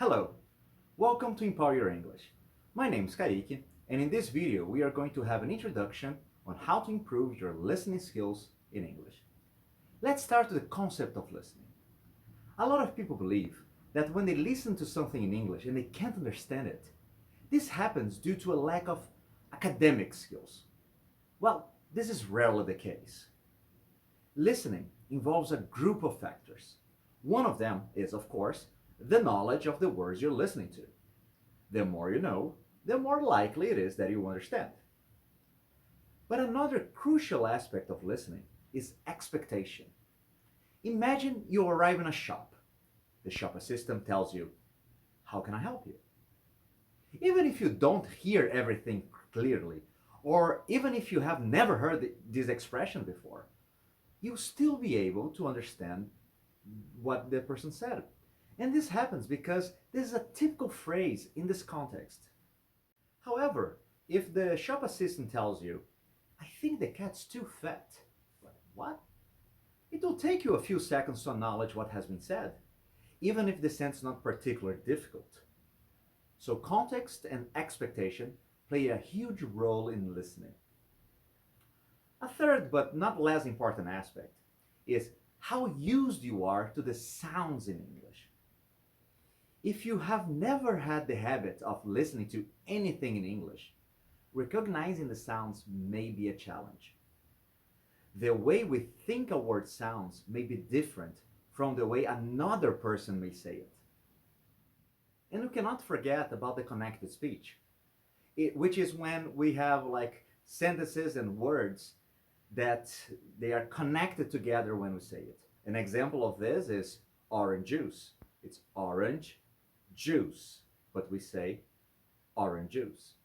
Hello, welcome to Empower Your English. My name is Caike, and in this video we are going to have an introduction on how to improve your listening skills in English. Let's start with the concept of listening. A lot of people believe that when they listen to something in English and they can't understand it, this happens due to a lack of academic skills. Well, this is rarely the case. Listening involves a group of factors. One of them is, of course, the knowledge of the words you're listening to. The more you know, the more likely it is that you understand. But another crucial aspect of listening is expectation. Imagine you arrive in a shop. The shop assistant tells you, "How can I help you?" Even if you don't hear everything clearly, or even if you have never heard this expression before, you'll still be able to understand what the person said. And this happens because this is a typical phrase in this context. However, if the shop assistant tells you, "I think the cat's too fat," what? It will take you a few seconds to acknowledge what has been said, even if the sentence is not particularly difficult. So context and expectation play a huge role in listening. A third but not less important aspect is how used you are to the sounds in English. If you have never had the habit of listening to anything in English, recognizing the sounds may be a challenge. The way we think a word sounds may be different from the way another person may say it. And we cannot forget about the connected speech, which is when we have like sentences and words that they are connected together when we say it. An example of this is orange juice. It's orange juice, but we say orange juice.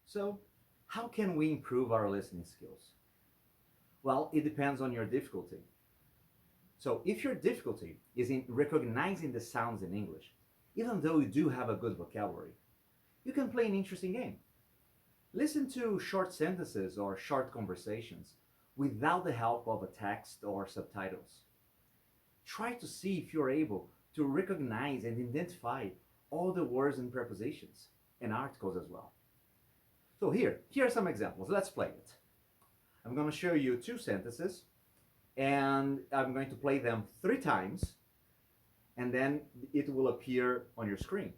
So, how can we improve our listening skills? Well, it depends on your difficulty. So, if your difficulty is in recognizing the sounds in English, even though you do have a good vocabulary, you can play an interesting game. Listen to short sentences or short conversations without the help of a text or subtitles. Try to see if you're able to recognize and identify all the words and prepositions and articles as well. So here are some examples. Let's play it. I'm going to show you two sentences and I'm going to play them 3 times and then it will appear on your screen.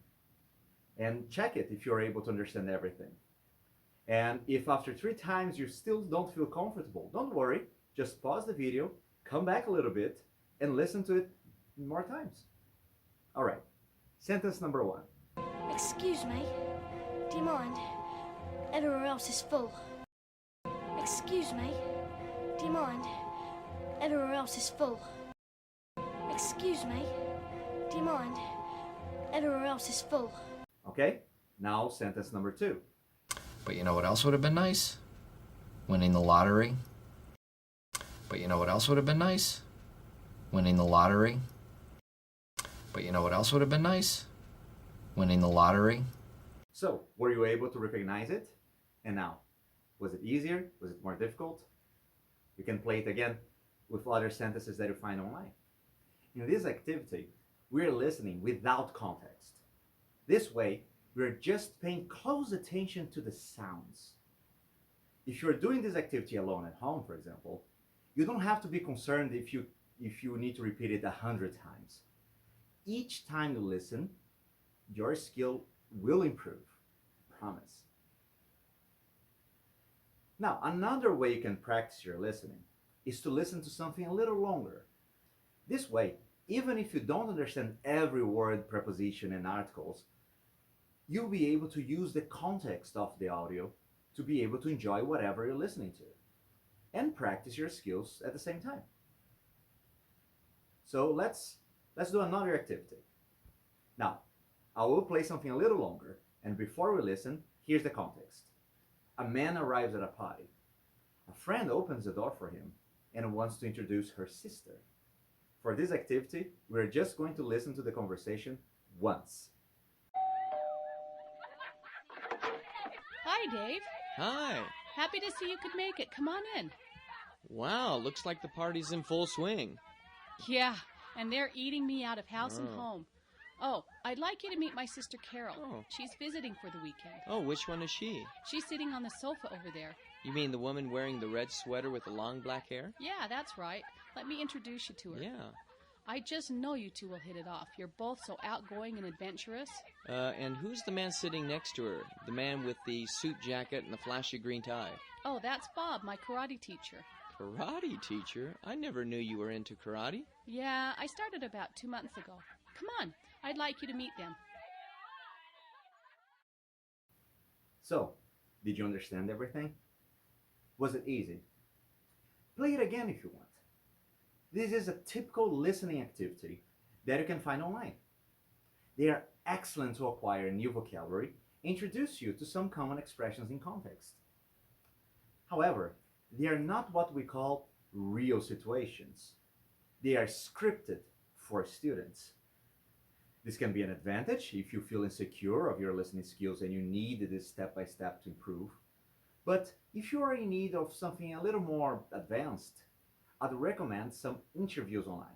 And check it if you're able to understand everything. And if after 3 times you still don't feel comfortable, don't worry, just pause the video, come back a little bit and listen to it more times. All right, sentence number 1. Excuse me, do you mind? Everywhere else is full. Excuse me, do you mind? Everywhere else is full. Excuse me, do you mind? Everywhere else is full. Okay, now sentence number 2. But you know what else would have been nice? Winning the lottery. But you know what else would have been nice? Winning the lottery. But you know what else would have been nice? Winning the lottery. So, were you able to recognize it? And now, was it easier? Was it more difficult? You can play it again with other sentences that you find online. In this activity, we're listening without context. This way, we're just paying close attention to the sounds. If you're doing this activity alone at home, for example, you don't have to be concerned if you need to repeat it 100 times. Each time you listen, your skill will improve. Promise. Now, another way you can practice your listening is to listen to something a little longer. This way, even if you don't understand every word, preposition, and articles, you'll be able to use the context of the audio to be able to enjoy whatever you're listening to and practice your skills at the same time. So let's do another activity. Now, I will play something a little longer, and before we listen, here's the context. A man arrives at a party. A friend opens the door for him and wants to introduce her sister. For this activity, we're just going to listen to the conversation once. Hi, Dave. Hi. Happy to see you could make it. Come on in. Wow, looks like the party's in full swing. Yeah, and they're eating me out of house and home. Oh, I'd like you to meet my sister Carol. Oh. She's visiting for the weekend. Oh, which one is she? She's sitting on the sofa over there. You mean the woman wearing the red sweater with the long black hair? Yeah, that's right. Let me introduce you to her. Yeah. I just know you two will hit it off. You're both so outgoing and adventurous. And who's the man sitting next to her? The man with the suit jacket and the flashy green tie? Oh, that's Bob, my karate teacher. Karate teacher? I never knew you were into karate. Yeah, I started about 2 months ago. Come on, I'd like you to meet them. So, did you understand everything? Was it easy? Play it again if you want. This is a typical listening activity that you can find online. They are excellent to acquire new vocabulary, introduce you to some common expressions in context. However, they are not what we call real situations. They are scripted for students. This can be an advantage if you feel insecure of your listening skills and you need this step-by-step to improve. But if you are in need of something a little more advanced, I'd recommend some interviews online.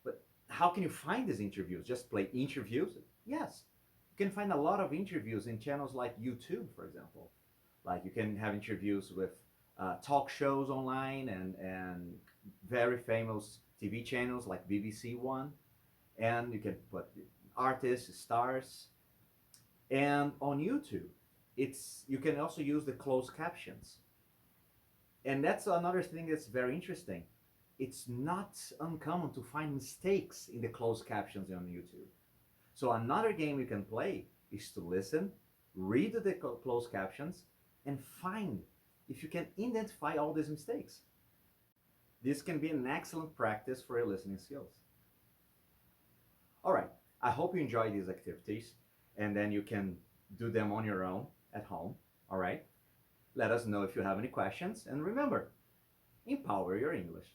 But how can you find these interviews? Just play interviews? Yes. You can find a lot of interviews in channels like YouTube, for example. Like you can have interviews with talk shows online and very famous TV channels like BBC One. And you can put artists, stars. And on YouTube, you can also use the closed captions. And that's another thing that's very interesting. It's not uncommon to find mistakes in the closed captions on YouTube. So another game you can play is to listen, read the closed captions, and find if you can identify all these mistakes. This can be an excellent practice for your listening skills. All right, I hope you enjoy these activities, and then you can do them on your own at home, all right? Let us know if you have any questions, and remember, empower your English.